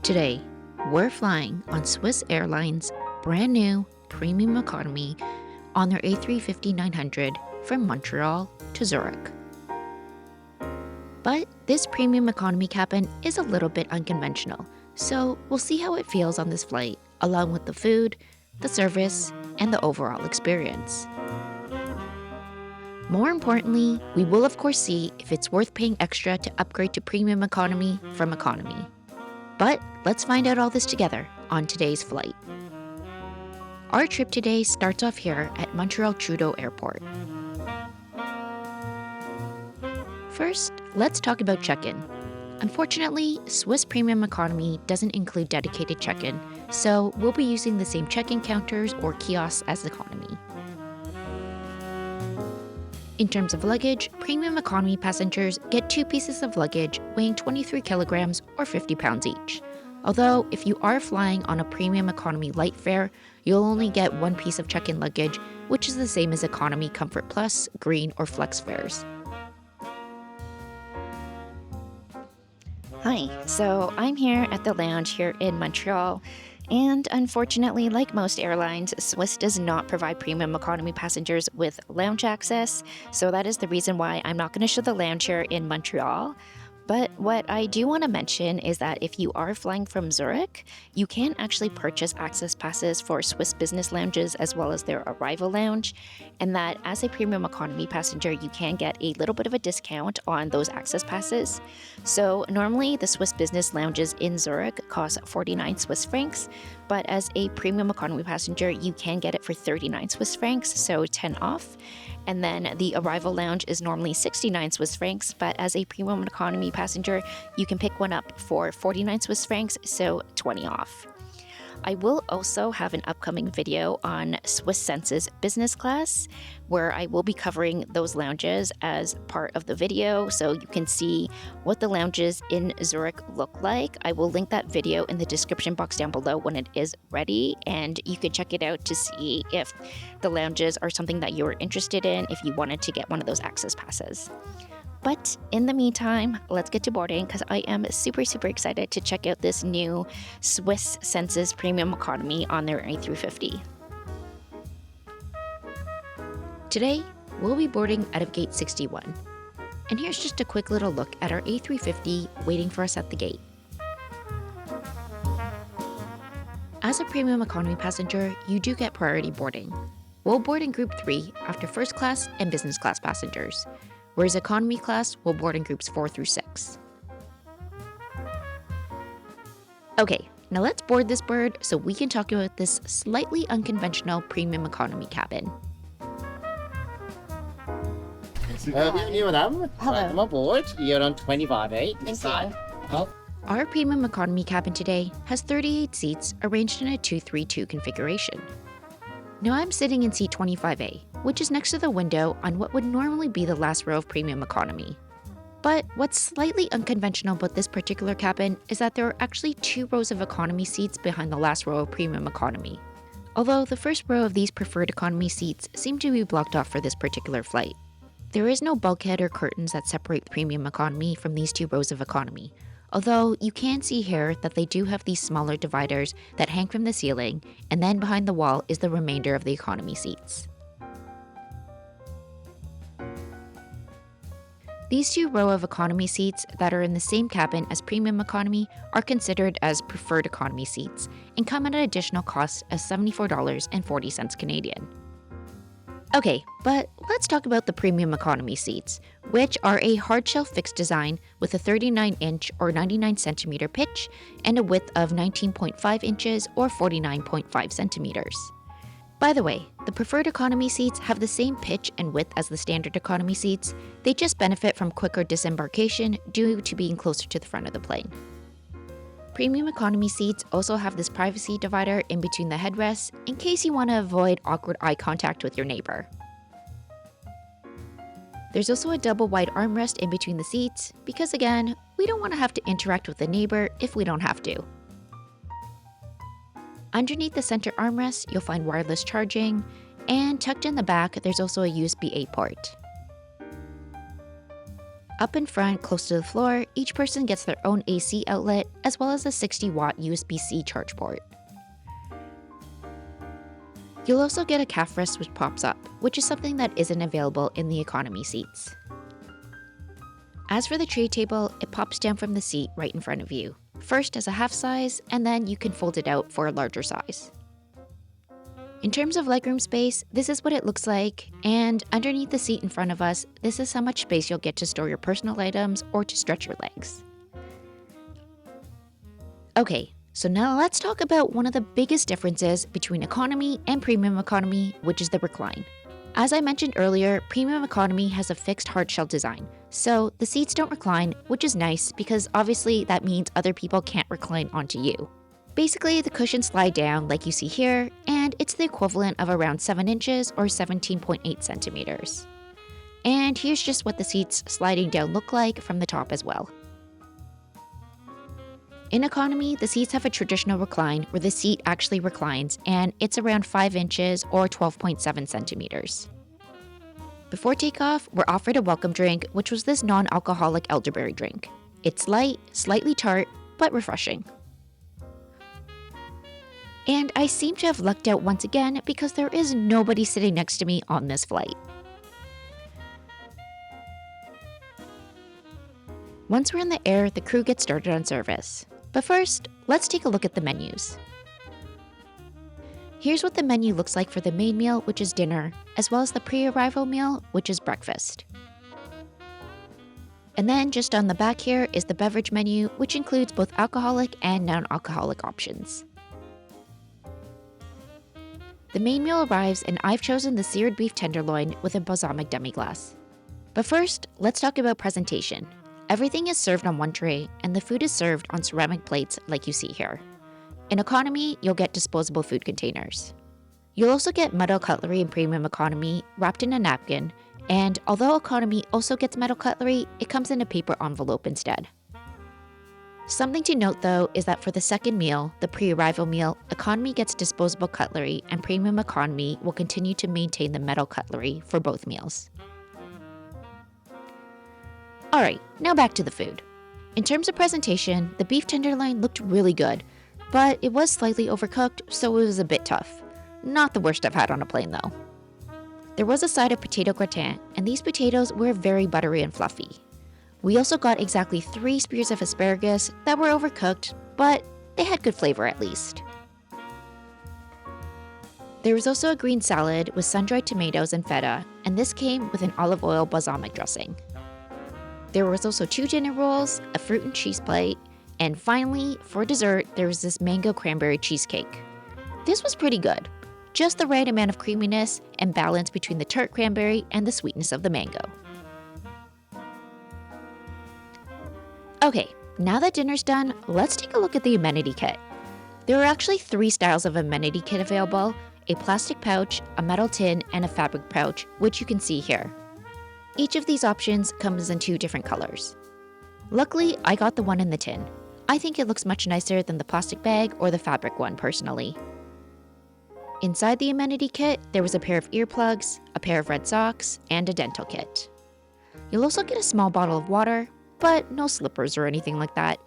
Today, we're flying on SWISS Airlines brand new Premium Economy on their A350-900 from Montreal to Zurich. But this Premium Economy cabin is a little bit unconventional, so we'll see how it feels on this flight, along with the food, the service, and the overall experience. More importantly, we will of course see if it's worth paying extra to upgrade to Premium Economy from Economy. But let's find out all this together on today's flight. Our trip today starts off here at Montreal Trudeau Airport. First, let's talk about check-in. Unfortunately, SWISS Premium Economy doesn't include dedicated check-in, so we'll be using the same check-in counters or kiosks as Economy. In terms of luggage, Premium Economy passengers get 2 pieces of luggage weighing 23 kilograms or 50 pounds each. Although, if you are flying on a Premium Economy light fare, you'll only get 1 piece of check-in luggage, which is the same as Economy Comfort Plus, Green, or Flex fares. Hi, so I'm here at the lounge here in Montreal, and unfortunately, like most airlines, SWISS does not provide Premium Economy passengers with lounge access, so that is the reason why I'm not going to show the lounge here in Montreal. But what I do want to mention is that if you are flying from Zurich, you can actually purchase access passes for SWISS business lounges as well as their arrival lounge, and that as a Premium Economy passenger, you can get a little bit of a discount on those access passes. So normally the SWISS business lounges in Zurich cost 49 Swiss francs, but as a Premium Economy passenger, you can get it for 39 Swiss francs, so 10 off. And then the arrival lounge is normally 69 Swiss francs, but as a Premium Economy passenger, you can pick one up for 49 Swiss francs, so 20 off. I will also have an upcoming video on SWISS Sense's business class, where I will be covering those lounges as part of the video, so you can see what the lounges in Zurich look like. I will link that video in the description box down below when it is ready, and you can check it out to see if the lounges are something that you're interested in, if you wanted to get one of those access passes. But in the meantime, let's get to boarding because I am super excited to check out this new SWISS Sense's Premium Economy on their A350. Today, we'll be boarding out of gate 61. And here's just a quick little look at our A350 waiting for us at the gate. As a Premium Economy passenger, you do get priority boarding. We'll board in Group 3 after first class and business class passengers, whereas Economy class will board in Groups 4 through 6. Okay, now let's board this bird so we can talk about this slightly unconventional Premium Economy cabin. Bienvenue, madame. Hello. Welcome aboard. You're on 25A. Thank you. Our Premium Economy cabin today has 38 seats arranged in a 2-3-2 configuration. Now I'm sitting in seat 25A, which is next to the window on what would normally be the last row of Premium Economy. But what's slightly unconventional about this particular cabin is that there are actually 2 rows of economy seats behind the last row of Premium Economy. Although the first row of these preferred economy seats seem to be blocked off for this particular flight. There is no bulkhead or curtains that separate Premium Economy from these 2 rows of economy. Although you can see here that they do have these smaller dividers that hang from the ceiling, and then behind the wall is the remainder of the economy seats. These 2 row of economy seats that are in the same cabin as Premium Economy are considered as preferred economy seats and come at an additional cost of $74.40 Canadian. Okay, but let's talk about the Premium Economy seats, which are a hard-shell fixed design with a 39-inch or 99-centimeter pitch and a width of 19.5 inches or 49.5 centimeters. By the way, the preferred economy seats have the same pitch and width as the standard economy seats, they just benefit from quicker disembarkation due to being closer to the front of the plane. Premium Economy seats also have this privacy divider in between the headrests in case you want to avoid awkward eye contact with your neighbor. There's also a double wide armrest in between the seats because again, we don't want to have to interact with the neighbor if we don't have to. Underneath the center armrest, you'll find wireless charging, and tucked in the back, there's also a USB-A port. Up in front, close to the floor, each person gets their own AC outlet as well as a 60-watt USB-C charge port. You'll also get a calf rest which pops up, which is something that isn't available in the economy seats. As for the tray table, it pops down from the seat right in front of you. First as a half size, and then you can fold it out for a larger size. In terms of legroom space, this is what it looks like, and underneath the seat in front of us, this is how much space you'll get to store your personal items or to stretch your legs. Okay, so now let's talk about one of the biggest differences between economy and premium economy, which is the recline. As I mentioned earlier, premium economy has a fixed hard shell design, so the seats don't recline, which is nice because obviously that means other people can't recline onto you. Basically, the cushions slide down like you see here, and it's the equivalent of around 7 inches or 17.8 centimeters. And here's just what the seats sliding down look like from the top as well. In economy, the seats have a traditional recline where the seat actually reclines, and it's around 5 inches or 12.7 centimeters. Before takeoff, we're offered a welcome drink, which was this non-alcoholic elderberry drink. It's light, slightly tart, but refreshing. And I seem to have lucked out once again because there is nobody sitting next to me on this flight. Once we're in the air, the crew gets started on service. But first, let's take a look at the menus. Here's what the menu looks like for the main meal, which is dinner, as well as the pre-arrival meal, which is breakfast. And then just on the back here is the beverage menu, which includes both alcoholic and non-alcoholic options. The main meal arrives and I've chosen the seared beef tenderloin with a balsamic demi-glace. But first, let's talk about presentation. Everything is served on one tray and the food is served on ceramic plates like you see here. In economy, you'll get disposable food containers. You'll also get metal cutlery in premium economy wrapped in a napkin, and although economy also gets metal cutlery, it comes in a paper envelope instead. Something to note though is that for the second meal, the pre-arrival meal, economy gets disposable cutlery and premium economy will continue to maintain the metal cutlery for both meals. Alright, now back to the food. In terms of presentation, the beef tenderloin looked really good, but it was slightly overcooked, so it was a bit tough. Not the worst I've had on a plane though. There was a side of potato gratin, and these potatoes were very buttery and fluffy. We also got exactly 3 spears of asparagus that were overcooked, but they had good flavor at least. There was also a green salad with sun-dried tomatoes and feta, and this came with an olive oil balsamic dressing. There was also 2 dinner rolls, a fruit and cheese plate, and finally, for dessert, there was this mango cranberry cheesecake. This was pretty good, just the right amount of creaminess and balance between the tart cranberry and the sweetness of the mango. Okay, now that dinner's done, let's take a look at the amenity kit. There are actually 3 styles of amenity kit available: a plastic pouch, a metal tin, and a fabric pouch, which you can see here. Each of these options comes in 2 different colors. Luckily, I got the one in the tin. I think it looks much nicer than the plastic bag or the fabric one personally. Inside the amenity kit, there was a pair of earplugs, a pair of red socks, and a dental kit. You'll also get a small bottle of water, but no slippers or anything like that.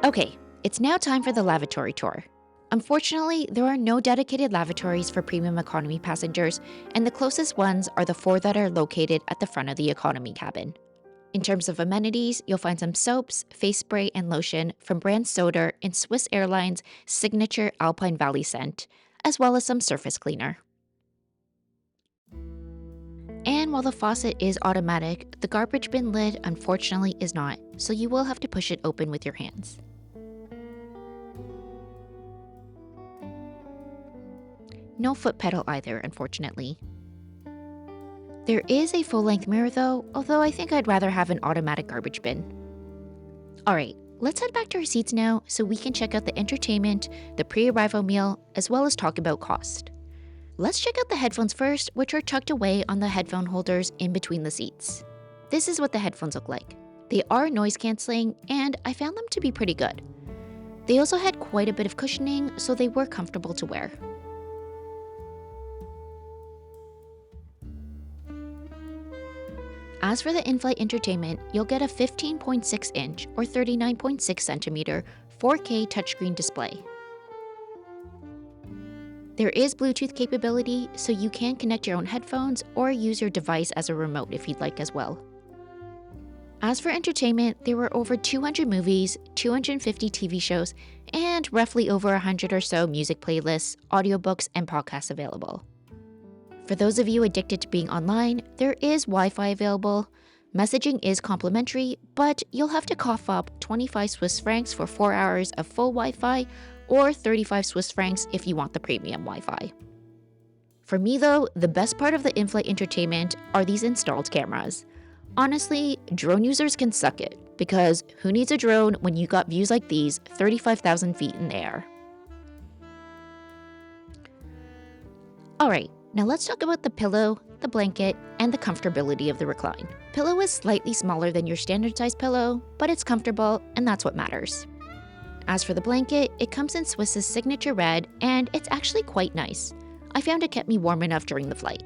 Okay, it's now time for the lavatory tour. Unfortunately, there are no dedicated lavatories for premium economy passengers, and the closest ones are the 4 that are located at the front of the economy cabin. In terms of amenities, you'll find some soaps, face spray, and lotion from brand Soda and SWISS Airlines' signature Alpine Valley scent, as well as some surface cleaner. And while the faucet is automatic, the garbage bin lid unfortunately is not, so you will have to push it open with your hands. No foot pedal either, unfortunately. There is a full-length mirror though, although I think I'd rather have an automatic garbage bin. Alright, let's head back to our seats now so we can check out the entertainment, the pre-arrival meal, as well as talk about cost. Let's check out the headphones first, which are tucked away on the headphone holders in between the seats. This is what the headphones look like. They are noise cancelling, and I found them to be pretty good. They also had quite a bit of cushioning, so they were comfortable to wear. As for the in-flight entertainment, you'll get a 15.6-inch or 39.6cm 4K touchscreen display. There is Bluetooth capability, so you can connect your own headphones or use your device as a remote if you'd like as well. As for entertainment, there were over 200 movies, 250 TV shows, and roughly over 100 or so music playlists, audiobooks, and podcasts available. For those of you addicted to being online, there is Wi-Fi available. Messaging is complimentary, but you'll have to cough up 25 Swiss francs for 4 hours of full Wi-Fi, or 35 Swiss francs if you want the premium Wi-Fi. For me though, the best part of the in-flight entertainment are these installed cameras. Honestly, drone users can suck it, because who needs a drone when you got views like these 35,000 feet in the air? Alright, now let's talk about the pillow, the blanket, and the comfortability of the Recline. Pillow is slightly smaller than your standard size pillow, but it's comfortable, and that's what matters. As for the blanket, it comes in Swiss's signature red, and it's actually quite nice. I found it kept me warm enough during the flight.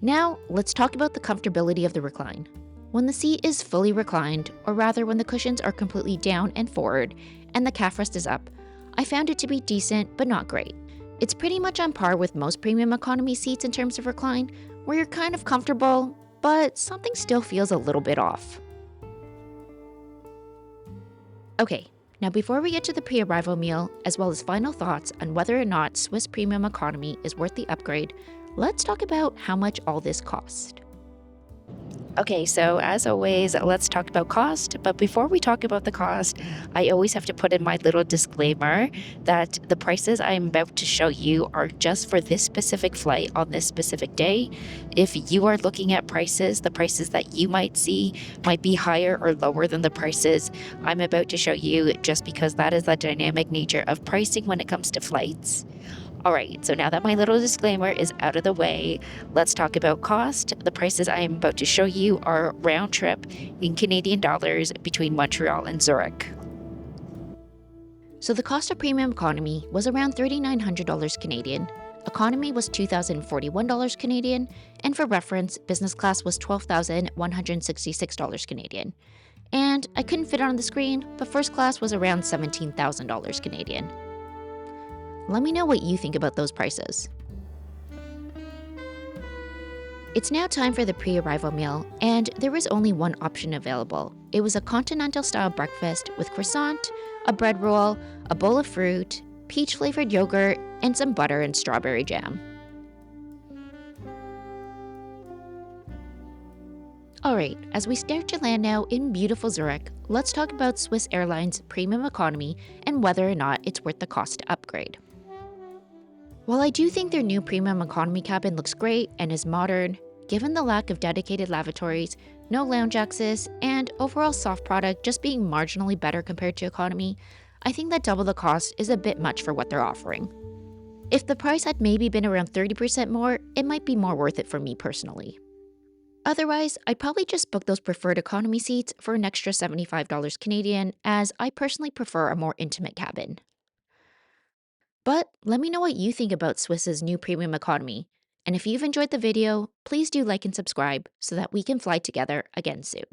Now, let's talk about the comfortability of the Recline. When the seat is fully reclined, or rather when the cushions are completely down and forward, and the calf rest is up, I found it to be decent but not great. It's pretty much on par with most premium economy seats in terms of recline, where you're kind of comfortable, but something still feels a little bit off. Okay, now before we get to the pre-arrival meal, as well as final thoughts on whether or not Swiss Premium Economy is worth the upgrade, let's talk about how much all this cost. Okay, so as always, let's talk about cost. But before we talk about the cost, I always have to put in my little disclaimer that the prices I'm about to show you are just for this specific flight on this specific day. If you are looking at prices, the prices that you might see might be higher or lower than the prices I'm about to show you, just because that is the dynamic nature of pricing when it comes to flights. All right, so now that my little disclaimer is out of the way, let's talk about cost. The prices I am about to show you are round trip in Canadian dollars between Montreal and Zurich. So the cost of premium economy was around $3,900 Canadian, economy was $2,041 Canadian, and for reference, business class was $12,166 Canadian. And I couldn't fit it on the screen, but first class was around $17,000 Canadian. Let me know what you think about those prices. It's now time for the pre-arrival meal, and there was only one option available. It was a continental-style breakfast with croissant, a bread roll, a bowl of fruit, peach-flavored yogurt, and some butter and strawberry jam. Alright, as we start to land now in beautiful Zurich, let's talk about SWISS Airlines Premium Economy and whether or not it's worth the cost to upgrade. While I do think their new premium economy cabin looks great and is modern, given the lack of dedicated lavatories, no lounge access, and overall soft product just being marginally better compared to economy, I think that double the cost is a bit much for what they're offering. If the price had maybe been around 30% more, it might be more worth it for me personally. Otherwise, I'd probably just book those preferred economy seats for an extra $75 Canadian, as I personally prefer a more intimate cabin. But let me know what you think about Swiss's new premium economy. And if you've enjoyed the video, please do like and subscribe so that we can fly together again soon.